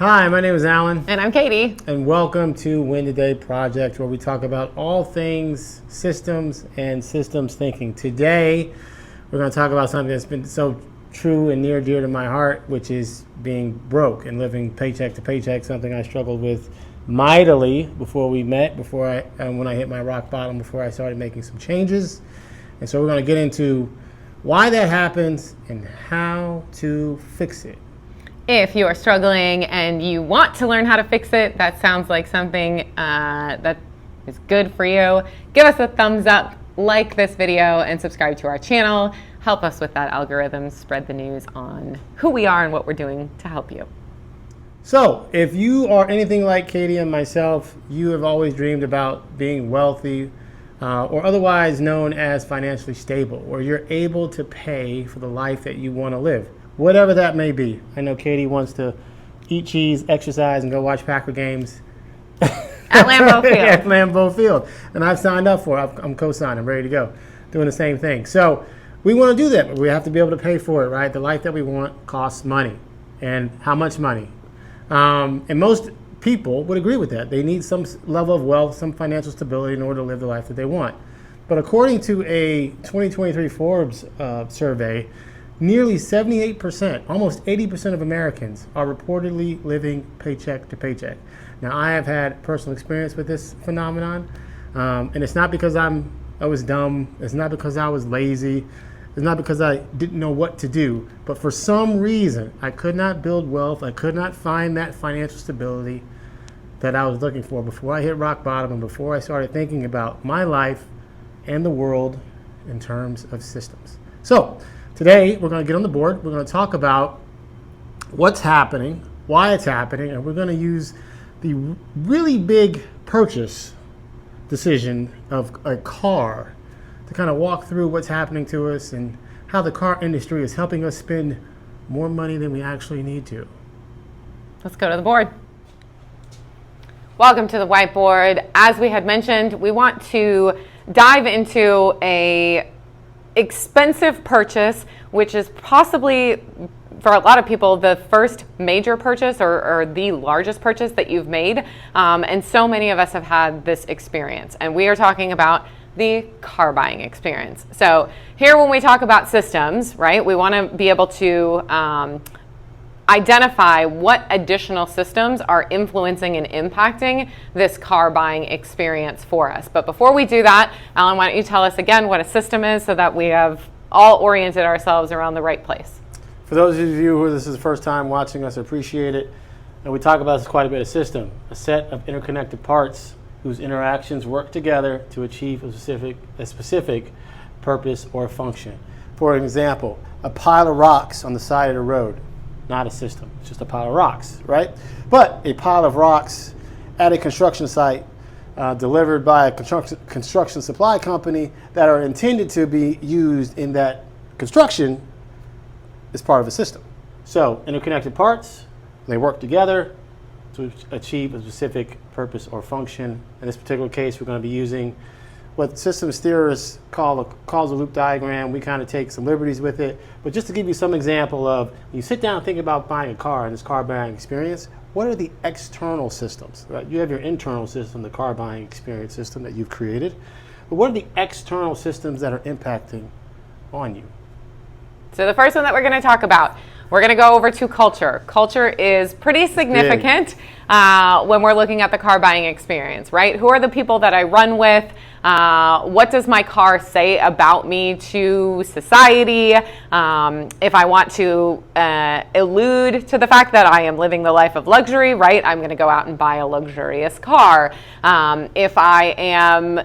Hi, my name is Alan. And I'm Katie. And welcome to Win Today Project, where we talk about all things systems and systems thinking. Today, we're going to talk about something that's been so true and near dear to my heart, which is being broke and living paycheck to paycheck, something I struggled with mightily before we met, when I hit my rock bottom, before I started making some changes. And so we're going to get into why that happens and how to fix it. If you are struggling and you want to learn how to fix it, that sounds like something that is good for you. Give us a thumbs up, like this video, and subscribe to our channel. Help us with that algorithm, spread the news on who we are and what we're doing to help you. So, if you are anything like Katie and myself, you have always dreamed about being wealthy or otherwise known as financially stable, where you're able to pay for the life that you want to live. Whatever that may be. I know Katie wants to eat cheese, exercise, and go watch Packer games. At Lambeau Field. At Lambeau Field. And I've signed up for it. I'm co-signed. I'm ready to go. Doing the same thing. So we want to do that, but we have to be able to pay for it, right? The life that we want costs money. And how much money? And most people would agree with that. They need some level of wealth, some financial stability in order to live the life that they want. But according to a 2023 Forbes survey, nearly 78%, almost 80% of Americans are reportedly living paycheck to paycheck. Now, I have had personal experience with this phenomenon, and it's not because I was dumb. It's not because I was lazy. It's not because I didn't know what to do. But for some reason, I could not build wealth. I could not find that financial stability that I was looking for before I hit rock bottom and before I started thinking about my life and the world in terms of systems. So, today, we're going to get on the board. We're going to talk about what's happening, why it's happening, and we're going to use the really big purchase decision of a car to kind of walk through what's happening to us and how the car industry is helping us spend more money than we actually need to. Let's go to the board. Welcome to the whiteboard. As we had mentioned, we want to dive into a expensive purchase, which is possibly, for a lot of people, the first major purchase or the largest purchase that you've made. And so many of us have had this experience. And we are talking about the car buying experience. So here, when we talk about systems, right, we want to be able to identify what additional systems are influencing and impacting this car buying experience for us. But before we do that, Alan, why don't you tell us again what a system is so that we have all oriented ourselves around the right place. For those of you who this is the first time watching us, appreciate it. And we talk about this quite a bit, a system, a set of interconnected parts whose interactions work together to achieve a specific purpose or function. For example, a pile of rocks on the side of the road. Not a system, it's just a pile of rocks, right? But a pile of rocks at a construction site delivered by a construction supply company that are intended to be used in that construction is part of a system. So interconnected parts, they work together to achieve a specific purpose or function. In this particular case, we're going to be using what systems theorists call a causal loop diagram. We kind of take some liberties with it. But just to give you some example of, when you sit down and think about buying a car and this car buying experience, what are the external systems? Right? You have your internal system, the car buying experience system that you've created. But what are the external systems that are impacting on you? So the first one that we're going to talk about, we're going to go over to culture. Culture is pretty significant when we're looking at the car buying experience, right? Who are the people that I run with? What does my car say about me to society? If I want to allude to the fact that I am living the life of luxury, right, I'm going to go out and buy a luxurious car. If I am,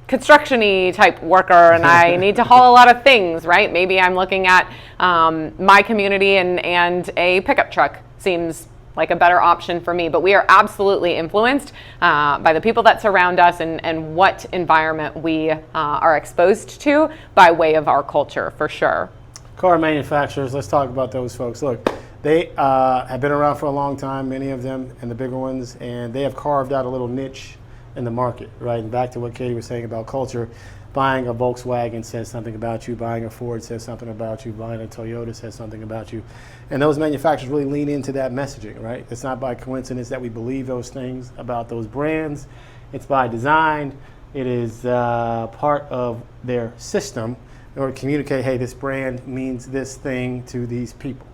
construction-y type worker and I need to haul a lot of things, right? Maybe I'm looking at my community and a pickup truck seems like a better option for me. But we are absolutely influenced by the people that surround us and what environment we are exposed to by way of our culture, for sure. Car manufacturers, let's talk about those folks. Look, they have been around for a long time, many of them, and the bigger ones, and they have carved out a little niche in the market, right? And back to what Katie was saying about culture, buying a Volkswagen says something about you, buying a Ford says something about you, buying a Toyota says something about you. And those manufacturers really lean into that messaging, right? It's not by coincidence that we believe those things about those brands. It's by design. It is part of their system in order to communicate, hey, this brand means this thing to these people.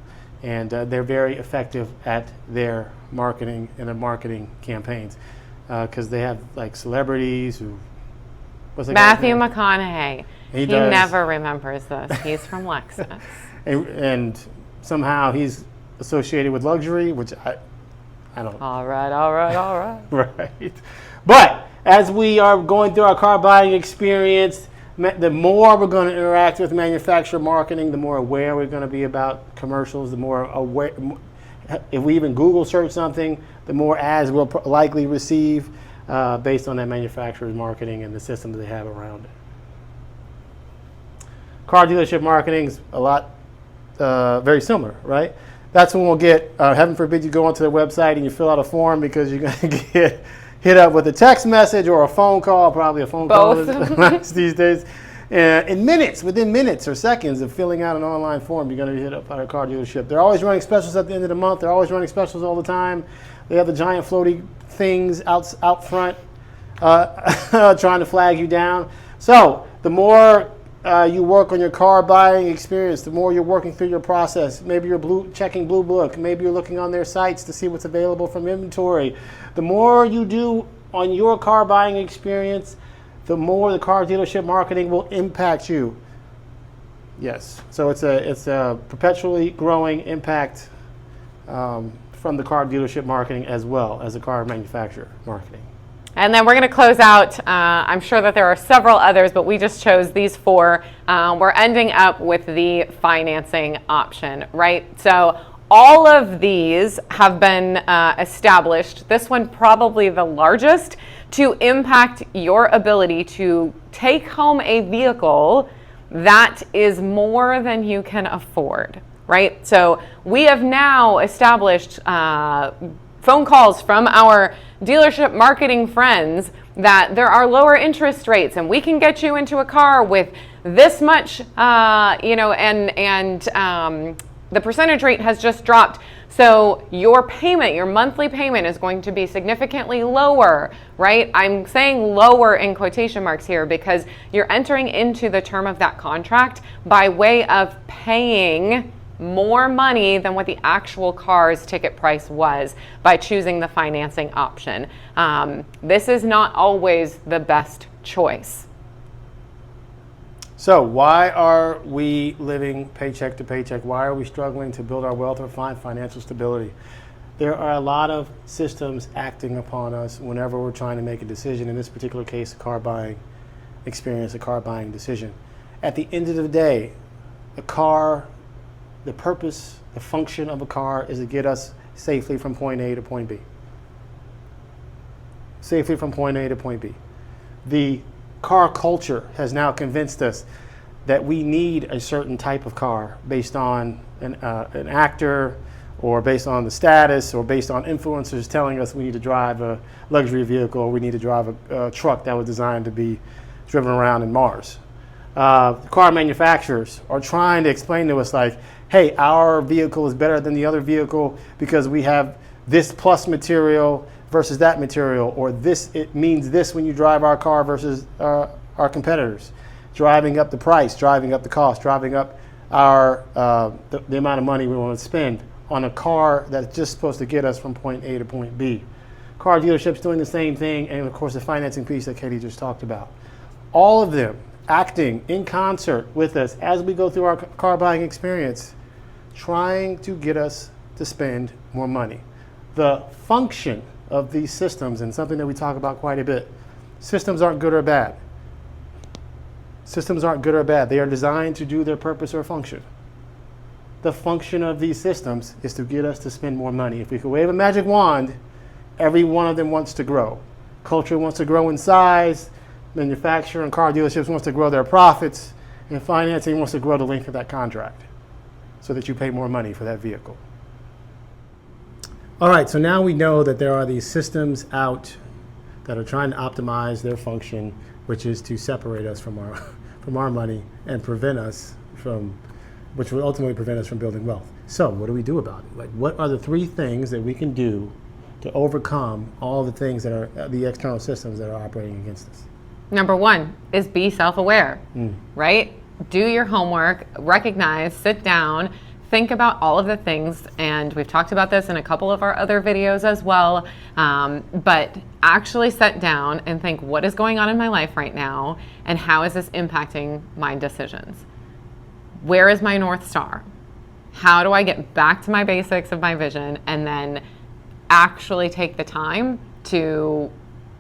And they're very effective at their marketing and their marketing campaigns because they have like celebrities who. What's that guy's Matthew name? McConaughey. He does. never remembers this. He's from Lexus. And somehow he's associated with luxury, which I don't. All right. Right. But as we are going through our car buying experience, the more we're going to interact with manufacturer marketing, the more aware we're going to be about commercials, the more aware. If we even Google search something, the more ads we'll likely receive based on that manufacturer's marketing and the systems they have around it. Car dealership marketing is a lot very similar, right? That's when we'll get, heaven forbid you go onto their website and you fill out a form because you're going to get hit up with a text message or a phone call, probably a phone call these days. In minutes, within minutes or seconds of filling out an online form, you're going to be hit up by a car dealership. They're always running specials at the end of the month. They're always running specials all the time. They have the giant floaty things out front trying to flag you down. So the more you work on your car buying experience, the more you're working through your process. Maybe you're checking Blue Book. Maybe you're looking on their sites to see what's available from inventory. The more you do on your car buying experience, the more the car dealership marketing will impact you. Yes, so it's a perpetually growing impact from the car dealership marketing as well as the car manufacturer marketing. And then we're going to close out. I'm sure that there are several others, but we just chose these four. We're ending up with the financing option, right? So all of these have been established. This one probably the largest to impact your ability to take home a vehicle that is more than you can afford, right? So we have now established phone calls from our dealership marketing friends that there are lower interest rates and we can get you into a car with this much, and the percentage rate has just dropped. So your payment, your monthly payment is going to be significantly lower, right? I'm saying lower in quotation marks here because you're entering into the term of that contract by way of paying more money than what the actual car's ticket price was by choosing the financing option. This is not always the best choice. So why are we living paycheck to paycheck? Why are we struggling to build our wealth or find financial stability? There are a lot of systems acting upon us whenever we're trying to make a decision. In this particular case, a car buying experience, a car buying decision. At the end of the day, the purpose, the function of a car is to get us safely from point A to point B. Safely from point A to point B. The car culture has now convinced us that we need a certain type of car based on an actor or based on the status or based on influencers telling us we need to drive a luxury vehicle or we need to drive a truck that was designed to be driven around in Mars. Car manufacturers are trying to explain to us like, hey, our vehicle is better than the other vehicle because we have this plus material versus that material, or this, it means this when you drive our car versus our competitors. Driving up the price, driving up the cost, driving up our the amount of money we want to spend on a car that's just supposed to get us from point A to point B. Car dealerships doing the same thing, and of course the financing piece that Katie just talked about. All of them acting in concert with us as we go through our car buying experience, trying to get us to spend more money. The function of these systems, and something that we talk about quite a bit, systems aren't good or bad. Systems aren't good or bad. They are designed to do their purpose or function. The function of these systems is to get us to spend more money. If we could wave a magic wand, every one of them wants to grow. Culture wants to grow in size, manufacturer and car dealerships wants to grow their profits, and financing wants to grow the length of that contract so that you pay more money for that vehicle. All right, so now we know that there are these systems out that are trying to optimize their function, which is to separate us from our from our money and prevent us from, which will ultimately prevent us from building wealth. So what do we do about it? Like, what are the 3 things that we can do to overcome all the things that are the external systems that are operating against us? Number 1 is be self-aware, right? Do your homework, recognize, sit down, think about all of the things, and we've talked about this in a couple of our other videos as well, but actually sit down and think, what is going on in my life right now, and how is this impacting my decisions? Where is my North Star? How do I get back to my basics of my vision, and then actually take the time to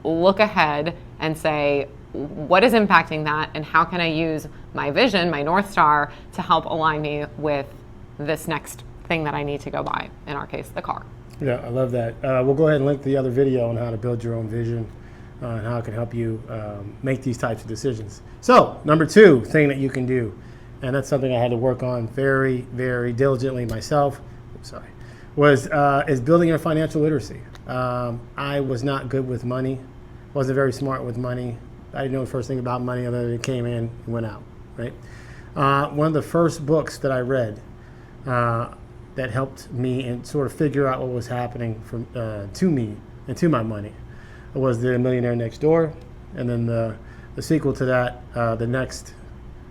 look ahead and say, what is impacting that, and how can I use my vision, my North Star, to help align me with this next thing that I need to go buy, in our case, the car. Yeah, I love that. We'll go ahead and link the other video on how to build your own vision and how it can help you make these types of decisions. So, number 2 thing that you can do, and that's something I had to work on very, very diligently myself, is building your financial literacy. I was not good with money, wasn't very smart with money. I didn't know the first thing about money other than it came in and went out, right? One of the first books that I read that helped me and sort of figure out what was happening to me and to my money was The Millionaire Next Door, and then the sequel to that, the next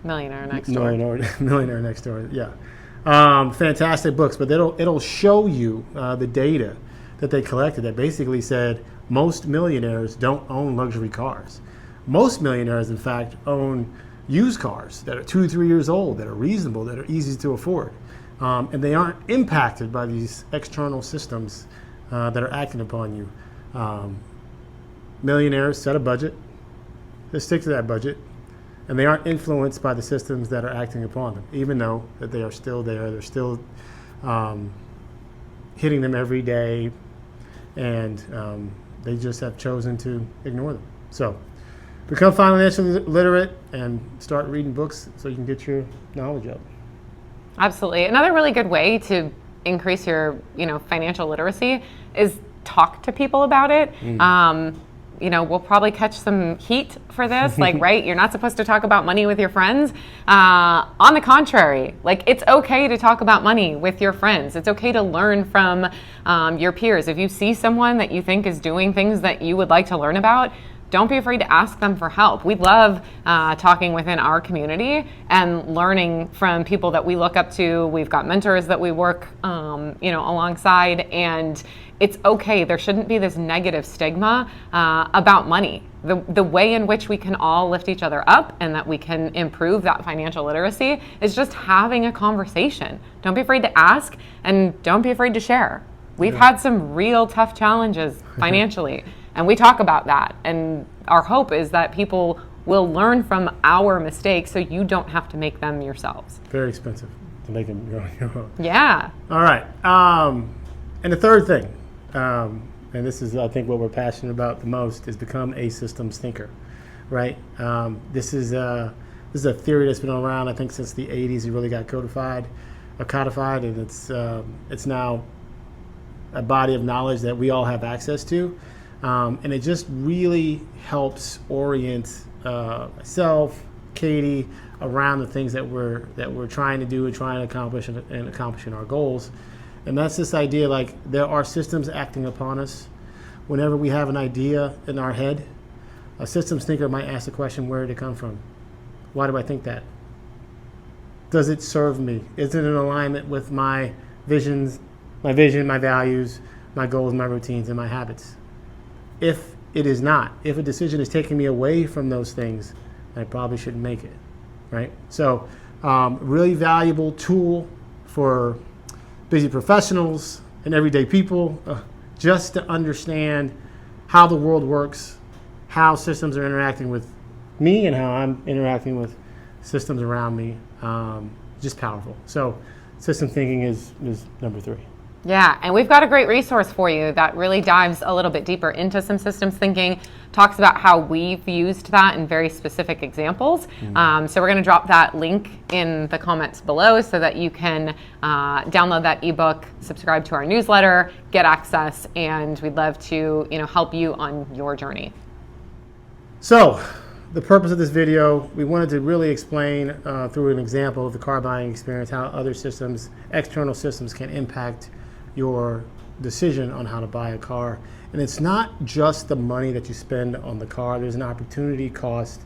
Millionaire Next Door. Millionaire Next Door, yeah. Fantastic books, but it'll show you the data that they collected that basically said most millionaires don't own luxury cars. Most millionaires, in fact, own used cars that are 2 to 3 years old, that are reasonable, that are easy to afford. And they aren't impacted by these external systems that are acting upon you. Millionaires set a budget, they stick to that budget, and they aren't influenced by the systems that are acting upon them, even though that they are still there. They're still hitting them every day, and they just have chosen to ignore them. So become financially literate and start reading books so you can get your knowledge up. Absolutely. Another really good way to increase your, financial literacy is talk to people about it. We'll probably catch some heat for this, right? You're not supposed to talk about money with your friends. On the contrary, it's okay to talk about money with your friends. It's okay to learn from your peers. If you see someone that you think is doing things that you would like to learn about, don't be afraid to ask them for help. We love talking within our community and learning from people that we look up to. We've got mentors that we work, alongside, and it's okay. There shouldn't be this negative stigma about money. The way in which we can all lift each other up and that we can improve that financial literacy is just having a conversation. Don't be afraid to ask, and don't be afraid to share. We've had some real tough challenges financially. And we talk about that, and our hope is that people will learn from our mistakes so you don't have to make them yourselves. Very expensive to make them your own. Yeah. All right. And the third thing, and this is, I think, what we're passionate about the most, is become a systems thinker, right? This is a theory that's been around, I think, since the 80s. It really got codified, and it's now a body of knowledge that we all have access to. And it just really helps orient myself, Katie, around the things that we're trying to do and trying to accomplish and accomplishing our goals. And that's this idea, there are systems acting upon us. Whenever we have an idea in our head, a systems thinker might ask the question, where did it come from? Why do I think that? Does it serve me? Is it in alignment with my vision, my values, my goals, my routines, and my habits? If it is not, if a decision is taking me away from those things, I probably shouldn't make it, right? So really valuable tool for busy professionals and everyday people, just to understand how the world works, how systems are interacting with me and how I'm interacting with systems around me. Just powerful. So system thinking is number 3. Yeah, and we've got a great resource for you that really dives a little bit deeper into some systems thinking, talks about how we've used that in very specific examples. So we're going to drop that link in the comments below so that you can download that ebook, subscribe to our newsletter, get access, and we'd love to help you on your journey. So the purpose of this video, we wanted to really explain through an example of the car buying experience how other systems, external systems, can impact your decision on how to buy a car. And it's not just the money that you spend on the car. There's an opportunity cost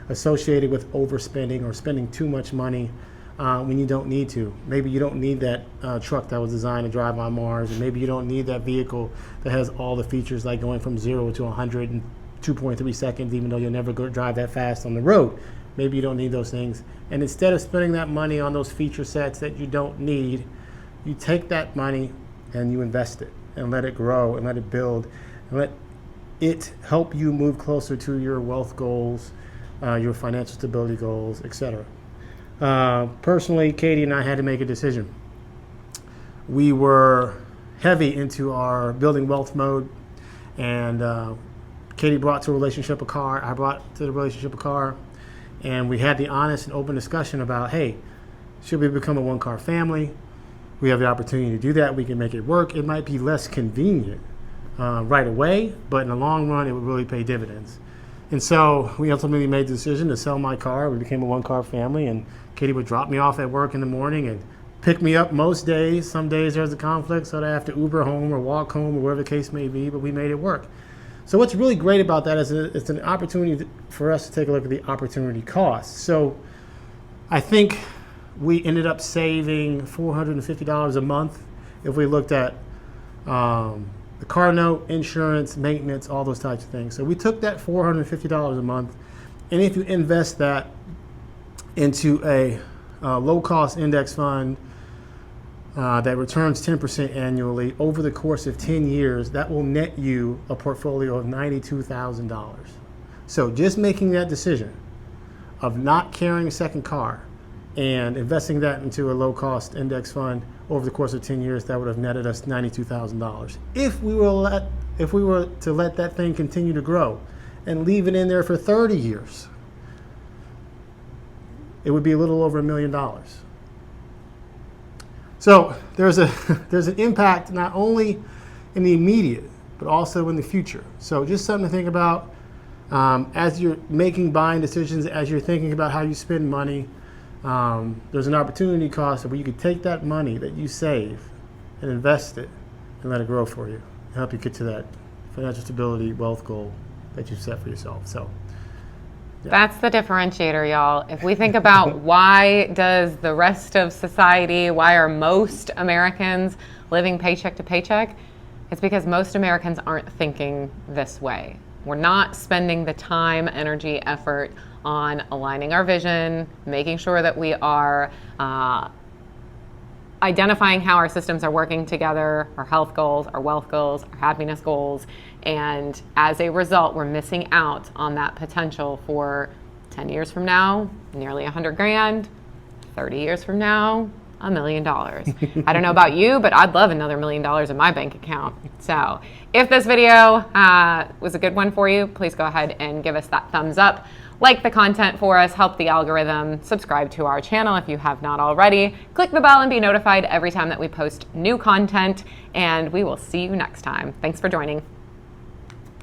associated with overspending or spending too much money when you don't need to. Maybe you don't need that truck that was designed to drive on Mars, and maybe you don't need that vehicle that has all the features like going from 0 to 100 in 2.3 seconds, even though you'll never go drive that fast on the road. Maybe you don't need those things. And instead of spending that money on those feature sets that you don't need, you take that money and you invest it and let it grow and let it build and let it help you move closer to your wealth goals, your financial stability goals, etc. Personally, Katie and I had to make a decision. We were heavy into our building wealth mode, and Katie brought to a relationship a car, I brought to the relationship a car, and we had the honest and open discussion about, hey, should we become a one-car family? We have the opportunity to do that. We can make it work. It might be less convenient right away, but in the long run, it would really pay dividends. And so we ultimately made the decision to sell my car. We became a one-car family, and Katie would drop me off at work in the morning and pick me up most days. Some days there's a conflict, so I have to Uber home or walk home or whatever the case may be, but we made it work. So what's really great about that is it's an opportunity for us to take a look at the opportunity cost. So I think we ended up saving $450 a month if we looked at the car note, insurance, maintenance, all those types of things. So we took that $450 a month, and if you invest that into a low-cost index fund that returns 10% annually over the course of 10 years, that will net you a portfolio of $92,000. So just making that decision of not carrying a second car and investing that into a low-cost index fund over the course of 10 years, that would have netted us $92,000. If we were to let that thing continue to grow and leave it in there for 30 years, it would be a little over $1 million. So there's an impact not only in the immediate, but also in the future. So just something to think about as you're making buying decisions, as you're thinking about how you spend money. There's an opportunity cost where you could take that money that you save and invest it and let it grow for you and help you get to that financial stability, wealth goal that you've set for yourself. So yeah. That's the differentiator, y'all. If we think about why does the rest of society, why are most Americans living paycheck to paycheck, it's because most Americans aren't thinking this way. We're not spending the time, energy, effort on aligning our vision, making sure that we are identifying how our systems are working together, our health goals, our wealth goals, our happiness goals, and as a result, we're missing out on that potential for 10 years from now, nearly 100 grand, 30 years from now, $1 million. I don't know about you, but I'd love another $1 million in my bank account. So if this video was a good one for you, please go ahead and give us that thumbs up. Like the content for us, help the algorithm, subscribe to our channel if you have not already. Click the bell and be notified every time that we post new content, and we will see you next time. Thanks for joining.